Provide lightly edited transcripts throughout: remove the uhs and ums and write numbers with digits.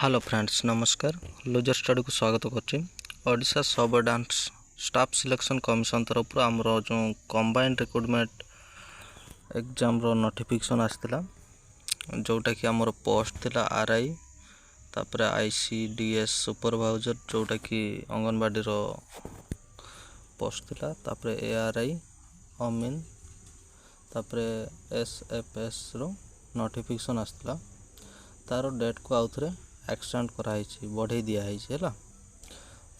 Hello friends नमस्कार loser study को स्वागत करछि। ओडिशा सब डांस स्टाफ सिलेक्शन कमिशन तरफ आमर जो कंबाइंड रिक्रुटमेंट एग्जाम रो नोटिफिकेशन आसला जोटा कि आमर पोस्ट थिला आरआई तापर आईसीडीएस सुपरवाइजर जोटा कि अंगनवाड़ी रो पोस्ट थिला तापर एआरआई अमीन तापर एसएफएस रो नोटिफिकेशन आसला तार डेट को आउथरे एक्सटेंड कराई बढ़ाई दिखाई है।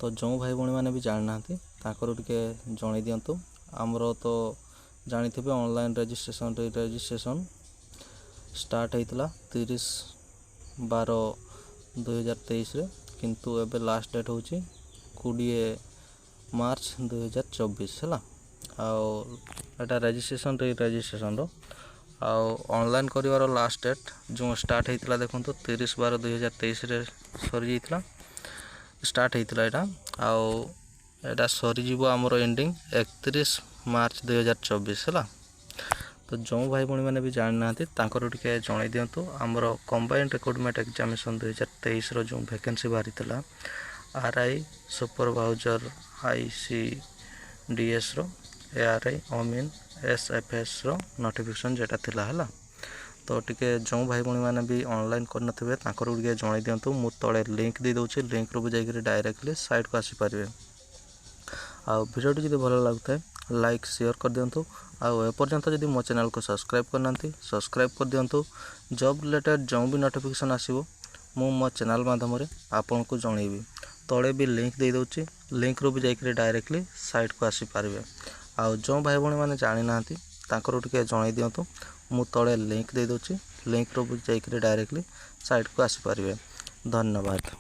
तो जो भाई भाई मैंने भी जानी ना टे जन दिंतु आमर तो जानी थे ऑनलाइन रजिस्ट्रेशन स्टार्ट होता 30/12/2023 किंतु एबे लास्ट डेट हूँ 20 मार्च 2024 है। आटा रजिस्ट्रेशन ऑनलाइन कर लास्ट डेट जो स्टार्ट होता देखो 30/12/2023 सरी जाता स्टार्ट होता यहाँ सरीज आमर एंडिंग 31 मार्च 2024 है। तो जो भाई भाई मैंने भी जानी ना टे जन दिंतु आमर कंबाइंड रिक्रुटमेंट एग्जामिनेशन 2023 जो वैकेंसी बाहरी आरआई सुपरवाइजर आईसीडीएस रो एआरआई अमीन एसएफएस रो नोटिफिकेशन जेटा थिला है। तो टिके जो भाई भाई मैंने भी ऑनलाइन करनथिबे ताकर टिके जणाई दियंतु मु तळे लिंक दे दोछि लिंक रो भी जाई डायरेक्टली साइट को आसी पारिबे। आ वीडियो जदि भल लागुଥାଏ लाइक शेयर कर दियंतु आ एपर्यंत जदि मो चैनल को सब्सक्राइब करनांती सब्सक्राइब कर दियंतु। जॉब रिलेटेड जो भी नोटिफिकेशन आसीबो मु मो चैनल माध्यम रे आपन को जणैबी। तळे भी लिंक दे दोछि लिंक रो भी जाई डायरेक्टली साइट को आसी पारिबे। आ जो भाई भाई मैंने जानी ना टे जन दिंतु मु तले लिंक दे दोछि लिंक रो जाई डायरेक्टली साइट को आसी पारिबे। धन्यवाद।